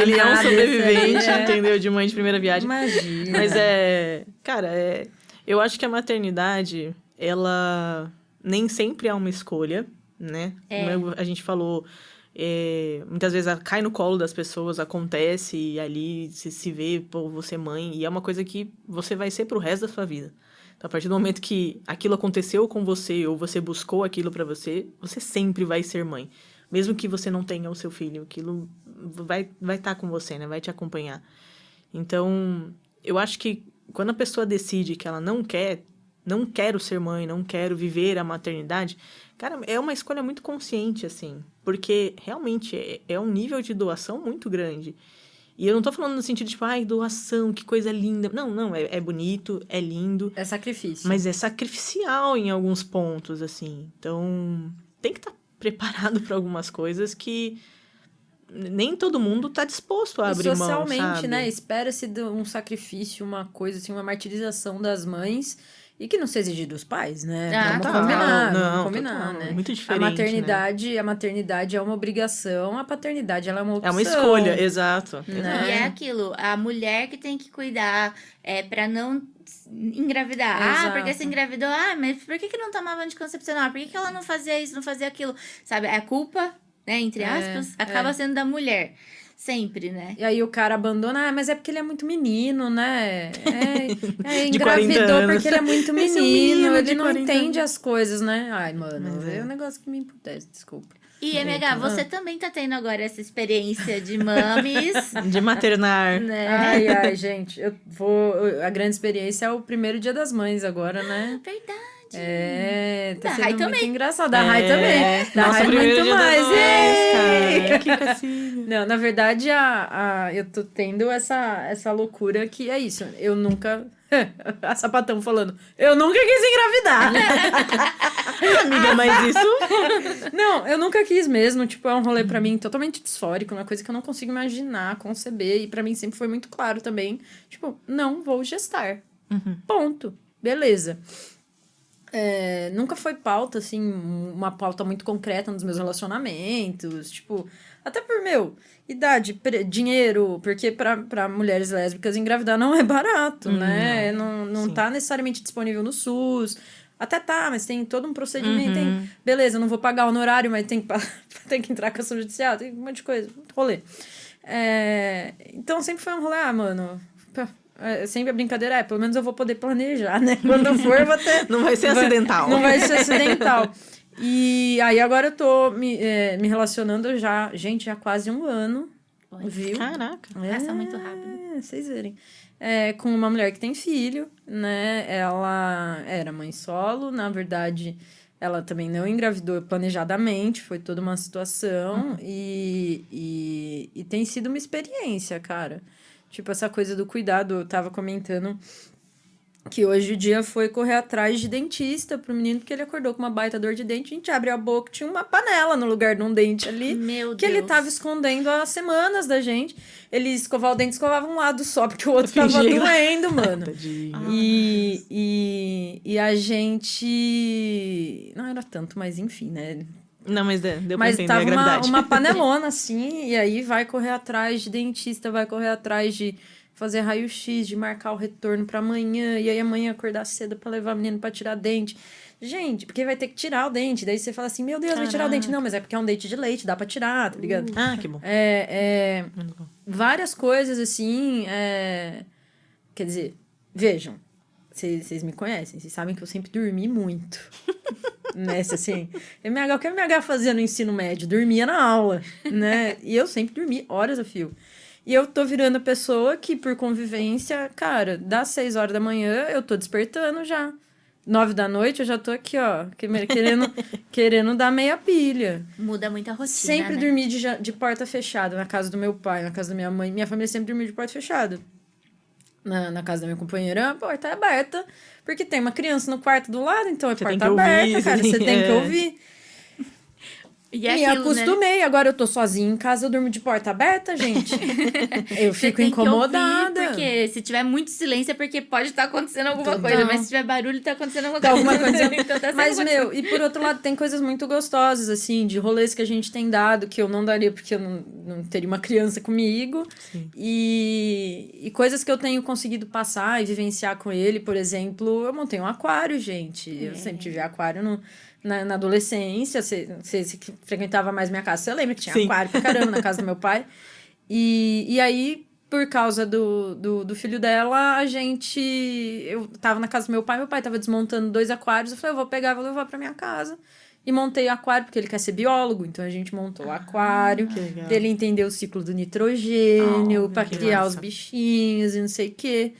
Ele é um Nada, sobrevivente, isso aí, entendeu? De mãe de primeira viagem. Imagina. Mas cara, eu acho que a maternidade, ela nem sempre é uma escolha, né? Como a gente falou, muitas vezes ela cai no colo das pessoas, acontece e ali se vê, pô, você é mãe, e é uma coisa que você vai ser pro resto da sua vida. Então, a partir do momento que aquilo aconteceu com você ou você buscou aquilo pra você, você sempre vai ser mãe. Mesmo que você não tenha o seu filho, aquilo vai estar com você, né? Vai te acompanhar. Então, eu acho que quando a pessoa decide que ela não quero ser mãe, não quero viver a maternidade, cara, é uma escolha muito consciente, assim. Porque, realmente, é um nível de doação muito grande. E eu não tô falando no sentido de, tipo, doação, que coisa linda. Não, é bonito, é lindo. É sacrifício. Mas é sacrificial em alguns pontos, assim. Então, tem que estar preparado para algumas coisas que nem todo mundo tá disposto a abrir mão, socialmente, sabe? né? Espera-se um sacrifício, uma coisa assim, uma martirização das mães E que não se exige dos pais, né? Ah, Vamos total. combinar, Não, vamos combinar, total. né? Muito A diferente, maternidade é uma obrigação, a paternidade ela é uma opção. É uma escolha, exato. Né? E é aquilo, a mulher que tem que cuidar pra não engravidar. Exato. Porque se engravidou, mas por que não tomava anticoncepcional? Por que ela não fazia isso, não fazia aquilo? Sabe, a culpa, né, entre aspas, acaba sendo da mulher. Sempre, né? E aí o cara abandona, mas é porque ele é muito menino, né? De 40 Engravidou anos. porque ele é muito Esse é um menino, menino ele de não 40 entende anos. as coisas, né? Ai, mano, Mas é um negócio que me emputece, desculpa. E, MH, você também tá tendo agora essa experiência de mames, De maternar. né? Ai, gente, a grande experiência é o primeiro Dia das Mães agora, né? Verdade. Tá Da sendo Rai muito também. engraçado. Da Rai também. Da Nosso Rai primeiro muito dia mais. das mães, Yay! cara. Que gracinha. Não, na verdade, eu tô tendo essa loucura que é isso. Eu nunca... A sapatão falando, eu nunca quis engravidar. Amiga, mas isso... Não, eu nunca quis mesmo. Tipo, é um rolê pra mim totalmente disfórico, uma coisa que eu não consigo imaginar, conceber. E pra mim sempre foi muito claro também. Tipo, não vou gestar. Ponto. Beleza. Nunca foi pauta, assim, uma pauta muito concreta nos meus relacionamentos. Tipo, até por, idade, dinheiro. Porque pra mulheres lésbicas engravidar não é barato, né? Não tá necessariamente disponível no SUS. Até tá, mas tem todo um procedimento. Beleza, eu não vou pagar o honorário, mas tem que entrar com a ação judicial. Tem um monte de coisa, muito rolê. Então sempre foi um rolê, mano... sempre a brincadeira pelo menos eu vou poder planejar, né? Quando eu for, eu vou ter... Não vai ser acidental. Não vai ser acidental. E aí agora eu tô me relacionando já há quase um ano, viu? Caraca. Passa muito rápido. Vocês verem. Com uma mulher que tem filho, né? Ela era mãe solo, na verdade... Ela também não engravidou planejadamente, foi toda uma situação. E tem sido uma experiência, cara. Tipo, essa coisa do cuidado, eu tava comentando que hoje o dia foi correr atrás de dentista pro menino, porque ele acordou com uma baita dor de dente, a gente abriu a boca, tinha uma panela no lugar de um dente ali, Meu que Deus. ele tava escondendo há semanas da gente. Ele escovava o dente, escovava um lado só, porque o outro tava Fingindo. doendo, mano. Tadinho. E a gente... Não era tanto, mas enfim, né? Não, mas deu pra Mas entender tava a gravidade. uma panelona, assim, e aí vai correr atrás de dentista, vai correr atrás de fazer raio-x, de marcar o retorno pra amanhã, e aí amanhã acordar cedo pra levar o menino pra tirar dente. Gente, porque vai ter que tirar o dente. Daí você fala assim, meu Deus, vai tirar o dente. Não, mas é porque é um dente de leite, dá pra tirar, tá ligado? Ah, que bom. Muito bom. Várias coisas, assim, quer dizer, vejam, vocês me conhecem, vocês sabem que eu sempre dormi muito. Nessa, assim, o que a MH fazia no ensino médio? Dormia na aula, né? E eu sempre dormi horas a fio. E eu tô virando a pessoa que, por convivência, cara, das 6 horas da manhã, eu tô despertando já. 9 da noite, eu já tô aqui, ó, querendo dar meia pilha. Muda muito a rotina, Sempre né? dormi de porta fechada, na casa do meu pai, na casa da minha mãe. Minha família sempre dormiu de porta fechada. Na casa da minha companheira, a porta é aberta, porque tem uma criança no quarto do lado, então é Você tem porta que aberta, ouvir, cara, você tem que ouvir. E é Me aquilo, acostumei, agora eu tô sozinha em casa, eu durmo de porta aberta, gente. Eu Você fico tem que ouvir, incomodada. porque se tiver muito silêncio é porque pode estar acontecendo alguma Total. coisa, mas se tiver barulho tá acontecendo alguma Tá coisa. alguma coisa. Então tá sendo Mas, acontecendo. e por outro lado, tem coisas muito gostosas, assim, de rolês que a gente tem dado, que eu não daria porque eu não teria uma criança comigo. Sim. E coisas que eu tenho conseguido passar e vivenciar com ele, por exemplo, eu montei um aquário, gente. Eu sempre tive aquário na adolescência. Você que frequentava mais minha casa, você lembra que tinha Sim. aquário pra caramba na casa do meu pai. E aí, por causa do filho dela, eu tava na casa do meu pai tava desmontando 2 aquários, eu falei, eu vou pegar e vou levar pra minha casa. E montei o aquário, porque ele quer ser biólogo, então a gente montou o aquário, que legal. pra ele entender o ciclo do nitrogênio, pra que criar massa. os bichinhos e não sei o quê.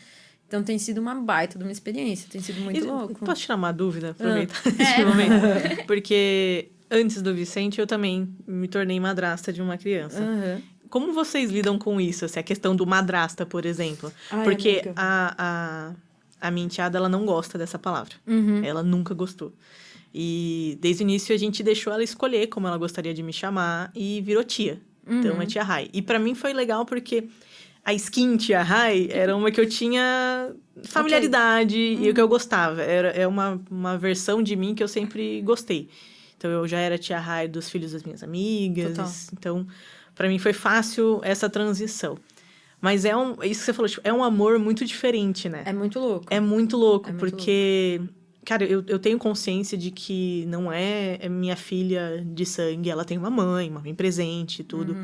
Então tem sido uma baita de uma experiência, tem sido muito louco. Posso tirar uma dúvida? Aproveitar esse momento. Porque antes do Vicente, eu também me tornei madrasta de uma criança. Aham. Como vocês lidam com isso? Assim, a questão do madrasta, por exemplo. Ai, Porque amiga. a minha enteada, ela não gosta dessa palavra. Uhum. Ela nunca gostou. E desde o início a gente deixou ela escolher como ela gostaria de me chamar e virou tia. Então é tia Rai. E pra mim foi legal porque a skin Tia Rai era uma que eu tinha familiaridade e o que eu gostava. É uma versão de mim que eu sempre gostei. Então, eu já era Tia Rai dos filhos das minhas amigas. Total. Então, pra mim foi fácil essa transição. Mas isso que você falou, tipo, é um amor muito diferente, né? É muito louco. É muito louco, É muito porque... Cara, eu tenho consciência de que não é minha filha de sangue. Ela tem uma mãe presente e tudo.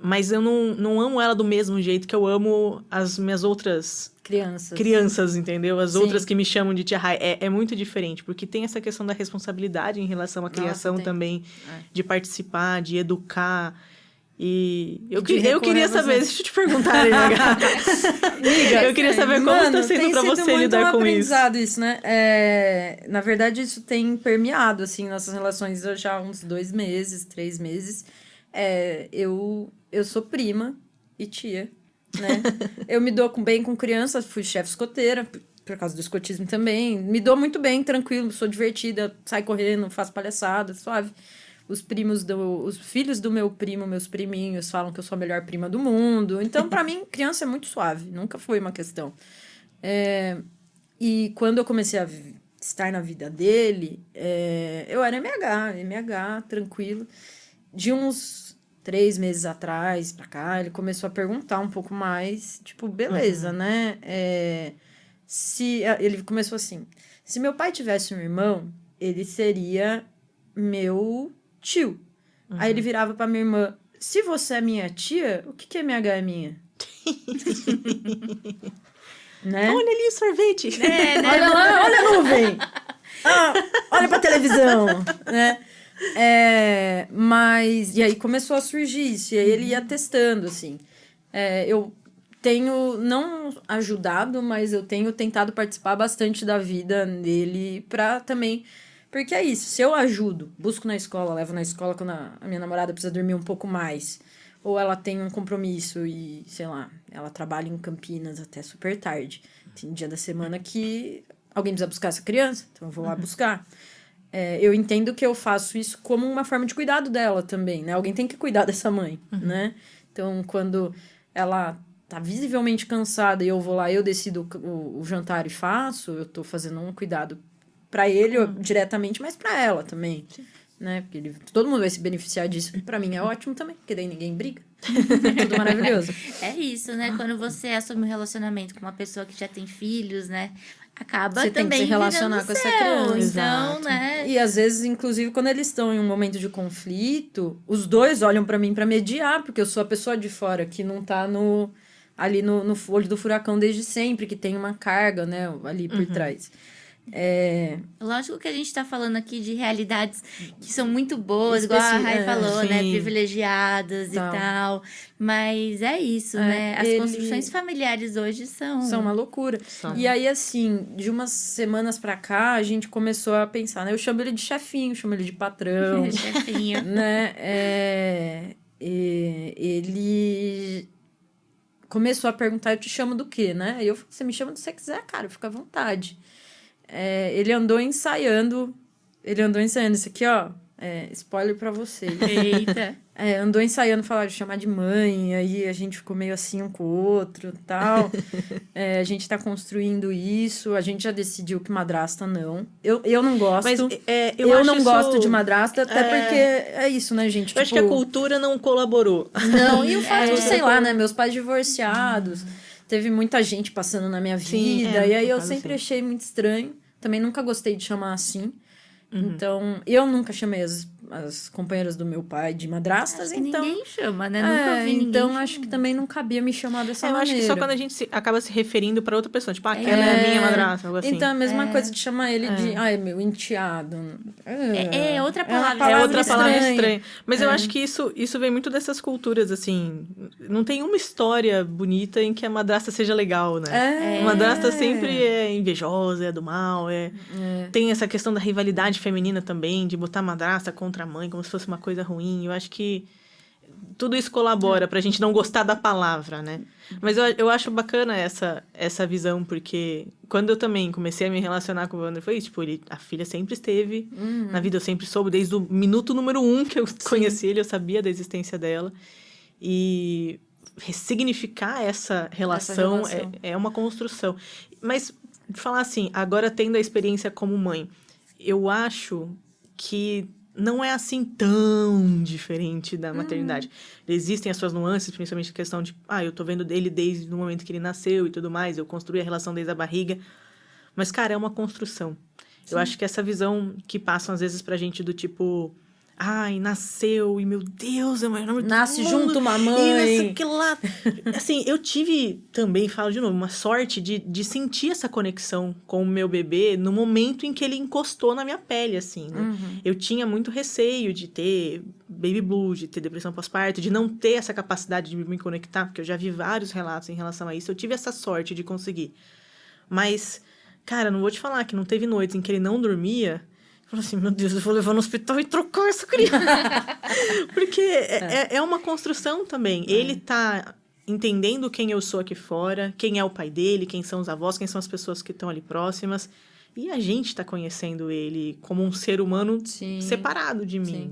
Mas eu não amo ela do mesmo jeito que eu amo as minhas outras crianças, entendeu? As Sim. outras que me chamam de tia Rai. É muito diferente, porque tem essa questão da responsabilidade em relação à criação tem. também. É. De participar, de educar. E eu de queria recorrer saber, você. deixa eu te perguntar, Amiga. Eu queria saber como está sendo pra você lidar com isso. Isso, né? Na verdade, isso tem permeado, assim, nossas relações já há uns 2 meses, 3 meses. Eu sou prima e tia, né? Eu me dou bem com criança, fui chefe escoteira, por causa do escotismo também. Me dou muito bem, tranquilo, sou divertida, saio correndo, faço palhaçada, suave. Os filhos do meu primo, meus priminhos, falam que eu sou a melhor prima do mundo. Então, pra mim, criança é muito suave. Nunca foi uma questão. E quando eu comecei a estar na vida dele, eu era MH, tranquilo. De uns 3 meses atrás pra cá, ele começou a perguntar um pouco mais. Tipo, beleza, né? Ele começou assim. Se meu pai tivesse um irmão, ele seria meu... tio. Aí ele virava pra minha irmã, se você é minha tia, o que MH é minha? Né? Olha ali o sorvete. Né? Olha lá, olha a nuvem. Olha pra televisão, né? Mas, e aí começou a surgir isso, e aí ele ia testando, assim. Eu tenho, não ajudado, mas eu tenho tentado participar bastante da vida dele pra também... Porque é isso, se eu ajudo, busco na escola, levo na escola quando a minha namorada precisa dormir um pouco mais, ou ela tem um compromisso e, sei lá, ela trabalha em Campinas até super tarde. Tem dia da semana que alguém precisa buscar essa criança, então eu vou lá buscar. Eu entendo que eu faço isso como uma forma de cuidado dela também, né? Alguém tem que cuidar dessa mãe, né? Então, quando ela tá visivelmente cansada e eu vou lá, eu decido o jantar e faço, eu tô fazendo um cuidado pra ele diretamente, mas pra ela também, né? Porque todo mundo vai se beneficiar disso. Pra mim é ótimo também, porque daí ninguém briga. Tudo maravilhoso. É isso, né? Quando você assume um relacionamento com uma pessoa que já tem filhos, né? Acaba Você tem que também se relacionar virando com essa céu. criança. Então, Exato. né? E às vezes, inclusive, quando eles estão em um momento de conflito, os dois olham pra mim pra mediar, porque eu sou a pessoa de fora que não tá ali no olho do furacão desde sempre, que tem uma carga, né, ali por trás. Lógico que a gente tá falando aqui de realidades que são muito boas, igual a Especi- Rai falou, sim. né? Privilegiadas Tal. e tal. Mas é isso, né? As ele- construções familiares hoje são... São uma loucura. São. E aí, assim, de umas semanas pra cá, a gente começou a pensar, né? Eu chamo ele de chefinho, chamo ele de patrão, chefinho. né? Ele começou a perguntar, eu te chamo do quê, né? E eu falei, você me chama do que você quiser, cara, fica à vontade. Ele andou ensaiando isso aqui, ó. Spoiler pra vocês. Eita. Andou ensaiando falar de chamar de mãe, aí a gente ficou meio assim um com o outro e tal. A gente tá construindo isso, a gente já decidiu que madrasta não. Eu não gosto. Mas eu acho não isso- gosto de madrasta, até porque é isso, né, gente? Eu acho que a cultura não colaborou. Não, e o fato de, sei lá, né, meus pais divorciados, teve muita gente passando na minha Sim, vida, e aí por eu causa sempre assim. achei muito estranho. Também nunca gostei de chamar assim. Então, eu nunca chamei as companheiras do meu pai de madrastas, Acho que então... ninguém chama, né? Nunca ouvi ninguém então chamar. acho que também não cabia me chamar dessa Eu maneira. acho que só quando a gente acaba se referindo pra outra pessoa. Tipo, aquela é a minha madrasta, algo assim. Então, a mesma coisa de chamar ele de... Ai, meu enteado. É outra uma palavra. É outra palavra estranha. estranha. Mas eu acho que isso vem muito dessas culturas, assim. Não tem uma história bonita em que a madrasta seja legal, né? A madrasta sempre é invejosa, é do mal, Tem essa questão da rivalidade feminina também, de botar a madrasta contra a mãe, como se fosse uma coisa ruim. Eu acho que tudo isso colabora pra gente não gostar da palavra, né? Mas eu acho bacana essa visão, porque quando eu também comecei a me relacionar com o Wander, foi isso, tipo, a filha sempre esteve na vida, eu sempre soube, desde o minuto número 1 que eu conheci ele, eu sabia da existência dela. E ressignificar essa relação, relação. é uma construção. Mas, falar assim, agora tendo a experiência como mãe, eu acho que não é assim tão diferente da maternidade. Existem as suas nuances, principalmente a questão de, eu tô vendo dele desde o momento que ele nasceu e tudo mais, eu construí a relação desde a barriga. Mas, cara, é uma construção. Sim. Eu acho que essa visão que passam às vezes pra gente do tipo... nasceu, e meu Deus, é o maior nome do Nasce mundo, junto uma mãe. E nasce que lá. Assim, eu tive também, falo de novo, uma sorte de sentir essa conexão com o meu bebê no momento em que ele encostou na minha pele, assim, né? Eu tinha muito receio de ter baby blues, de ter depressão pós-parto, de não ter essa capacidade de me conectar, porque eu já vi vários relatos em relação a isso. Eu tive essa sorte de conseguir. Mas, cara, não vou te falar que não teve noites em que ele não dormia. Falei assim, meu Deus, eu vou levar no hospital e trocar essa criança. Porque é uma construção também. Ele tá entendendo quem eu sou aqui fora, quem é o pai dele, quem são os avós, quem são as pessoas que estão ali próximas. E a gente tá conhecendo ele como um ser humano separado de mim.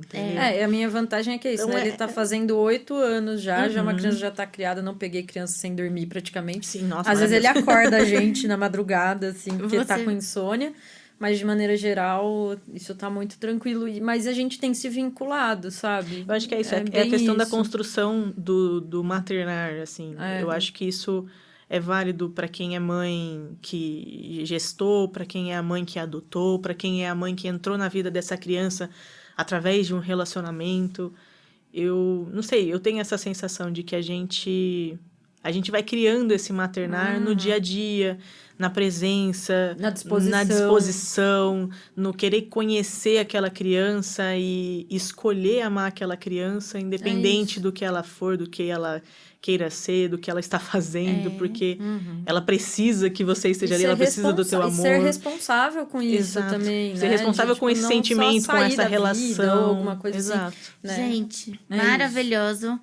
A minha vantagem é que é isso, então, né? Ele tá fazendo 8 anos já, já uma criança já tá criada, não peguei criança sem dormir praticamente. Sim, nossa, às vezes ele acorda a gente na madrugada, assim, porque tá com insônia. Mas, de maneira geral, isso tá muito tranquilo. Mas a gente tem se vinculado, sabe? Eu acho que é isso. É a questão da construção do maternar, assim. Eu acho que isso é válido para quem é mãe que gestou, para quem é a mãe que adotou, para quem é a mãe que entrou na vida dessa criança através de um relacionamento. Eu não sei, eu tenho essa sensação de que a gente vai criando esse maternar no dia a dia, na presença, na disposição, no querer conhecer aquela criança e escolher amar aquela criança, independente do que ela for, do que ela queira ser, do que ela está fazendo, porque ela precisa que você esteja ali, ela precisa do teu amor. E ser responsável com isso também, né? Ser responsável com esse sentimento, com essa relação. Ou alguma coisa assim. Né? Gente, maravilhoso.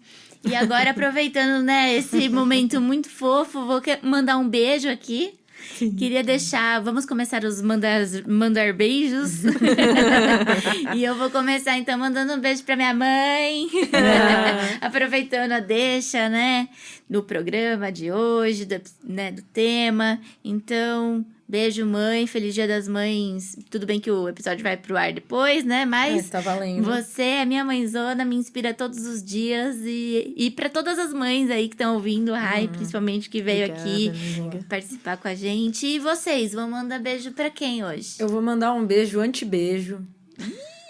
E agora, aproveitando, né, esse momento muito fofo, vou mandar um beijo aqui. Sim. Queria deixar... Vamos começar os mandar beijos. E eu vou começar, então, mandando um beijo pra minha mãe. Aproveitando a deixa, né? Do programa de hoje, do tema. Então... Beijo, mãe. Feliz Dia das Mães. Tudo bem que o episódio vai pro ar depois, né? Mas tá valendo. Você é minha mãezona, me inspira todos os dias. E para todas as mães aí que estão ouvindo, Rai, principalmente, que veio aqui participar com a gente. E vocês, vão mandar beijo para quem hoje? Eu vou mandar um beijo, anti-beijo,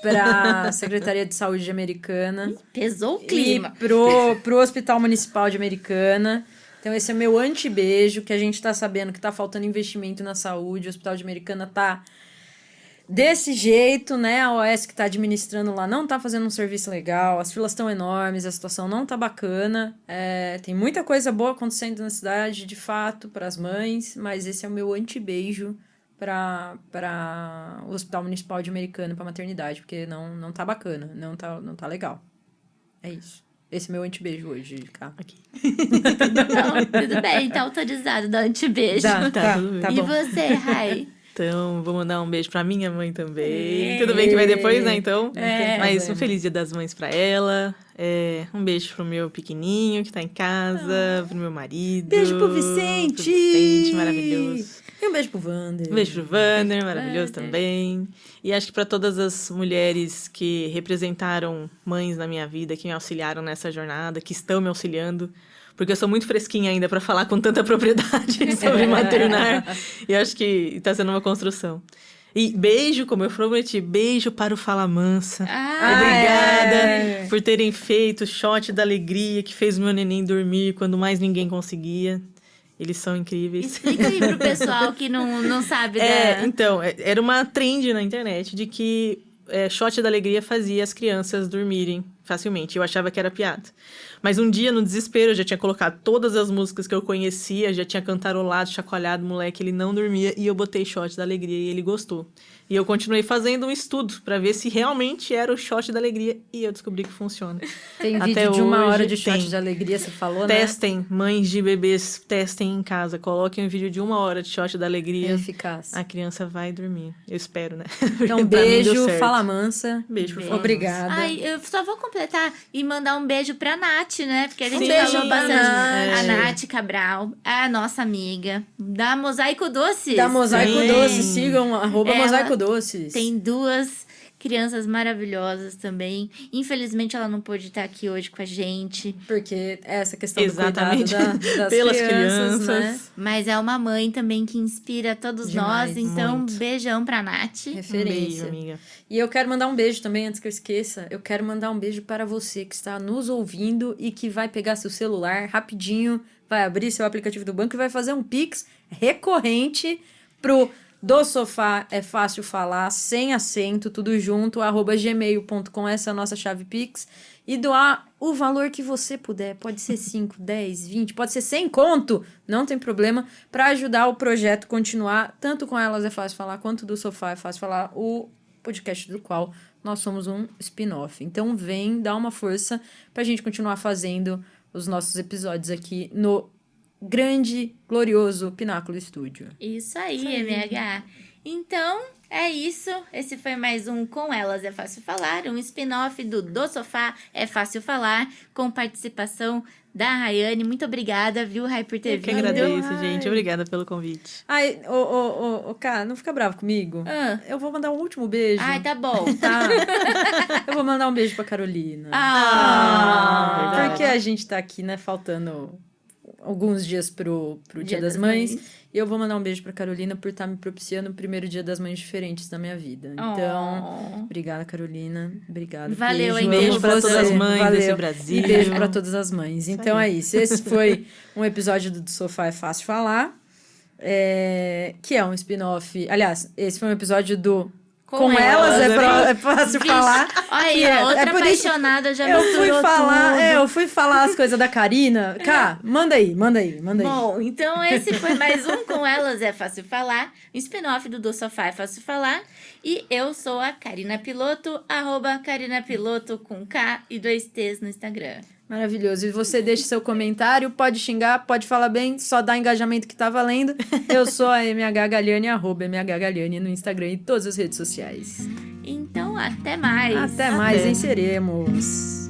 pra Secretaria de Saúde Americana. Pesou o clima. E pro Hospital Municipal de Americana. Então, esse é meu anti-beijo, que a gente tá sabendo que tá faltando investimento na saúde. O Hospital de Americana tá desse jeito, né? A OS que tá administrando lá não tá fazendo um serviço legal. As filas estão enormes, a situação não tá bacana. Tem muita coisa boa acontecendo na cidade, de fato, para as mães. Mas esse é o meu anti-beijo para o Hospital Municipal de Americana, pra maternidade. Porque não tá bacana, não tá legal. É isso. Esse é meu anti-beijo hoje, cá. Aqui. Não, tudo bem, tá autorizado dar anti-beijo. Tá tudo bem. E você, Rai? Então, vou mandar um beijo pra minha mãe também. Tudo bem que vai depois, né, então? Mas um feliz Dia das Mães pra ela. Um beijo pro meu pequenininho que tá em casa, pro meu marido. Beijo pro Vicente! Pro Vicente, maravilhoso. E um beijo pro Wander. Um beijo pro Wander, maravilhoso também. E acho que para todas as mulheres que representaram mães na minha vida, que me auxiliaram nessa jornada, que estão me auxiliando, porque eu sou muito fresquinha ainda para falar com tanta propriedade sobre maternar. E acho que está sendo uma construção. E beijo, como eu prometi, beijo para o Fala Mansa. Obrigada por terem feito o shot da alegria que fez o meu neném dormir quando mais ninguém conseguia. Eles são incríveis. Explica aí pro pessoal que não sabe Então, era uma trend na internet de que shot da alegria fazia as crianças dormirem facilmente. Eu achava que era piada. Mas um dia, no desespero, eu já tinha colocado todas as músicas que eu conhecia, já tinha cantarolado, chacoalhado, moleque, ele não dormia, e eu botei shot da alegria e ele gostou. E eu continuei fazendo um estudo para ver se realmente era o shot da alegria, e eu descobri que funciona. Tem vídeo de 1 hora de shot de alegria, você falou, testem, né? Mães de bebês, testem em casa, coloquem um vídeo de 1 hora de shot da alegria. É eficaz. A criança vai dormir, eu espero, né? Então, beijo, Fala Mansa. Beijo, Fala Obrigada. Ai, eu só vou completar e mandar um beijo pra Nath, né? Porque a gente Um beijo falou pra bastante. Nath. A Nath Cabral, a nossa amiga da Mosaico Doces. Da Mosaico Sim. Doces, sigam Ela @Mosaico Doces. Tem 2 crianças maravilhosas também. Infelizmente, ela não pôde estar aqui hoje com a gente. Porque essa questão Exatamente. do cuidado das Pelas crianças, né? crianças. Mas é uma mãe também que inspira todos Demais, nós. Então, muito. beijão pra Nath. Um beijo, Referência. amiga. E eu quero mandar um beijo também, antes que eu esqueça. Eu quero mandar um beijo para você que está nos ouvindo e que vai pegar seu celular rapidinho, vai abrir seu aplicativo do banco e vai fazer um Pix recorrente pro Do Sofá é Fácil Falar, sem acento, tudo junto, @gmail.com, essa é a nossa chave Pix. E doar o valor que você puder. Pode ser 5, 10, 20, pode ser 100 conto, não tem problema, para ajudar o projeto continuar, tanto com Elas é Fácil Falar, quanto do Sofá é Fácil Falar, o podcast do qual nós somos um spin-off. Então vem, dá uma força pra gente continuar fazendo os nossos episódios aqui no grande, glorioso Pináculo Estúdio. Isso aí, MH. Então, é isso. Esse foi mais um Com Elas é Fácil Falar, um spin-off do Sofá é Fácil Falar, com participação da Rayane. Muito obrigada, viu, Ray, por ter Eu que vindo. agradeço, Ai. gente. Obrigada pelo convite. Ai, cara, não fica bravo comigo. Ah. Eu vou mandar um último beijo. Ai, tá bom. Tá. Eu vou mandar um beijo pra Carolina. Ah, Porque a gente tá aqui, né, faltando alguns dias pro Dia das Mães. E eu vou mandar um beijo pra Carolina por estar me propiciando o primeiro Dia das Mães diferentes da minha vida. Então, obrigada, Carolina. Obrigada. Valeu, hein? amo Beijo pra você. todas as mães Valeu. desse Brasil. E beijo pra todas as mães. Então é isso. Esse foi um episódio do Sofá é Fácil Falar, que é um spin-off. Aliás, esse foi um episódio do Com Elas é Fácil Vixe, Falar. Olha aí, que é- outra é por isso- apaixonada já Eu fui misturou falar, tudo. eu fui falar as coisas da Karina. Cá, manda aí. Bom, então esse foi mais um Com Elas é Fácil Falar, um spin-off do Sofá é Fácil Falar. E eu sou a Karina Piloto, @KarinaPiloto com K e 2 T's no Instagram. Maravilhoso. E você deixa seu comentário, pode xingar, pode falar bem, só dá engajamento que tá valendo. Eu sou a MH Galliani, @MH Galliani no Instagram e todas as redes sociais. Então, até mais. Até mais, venceremos.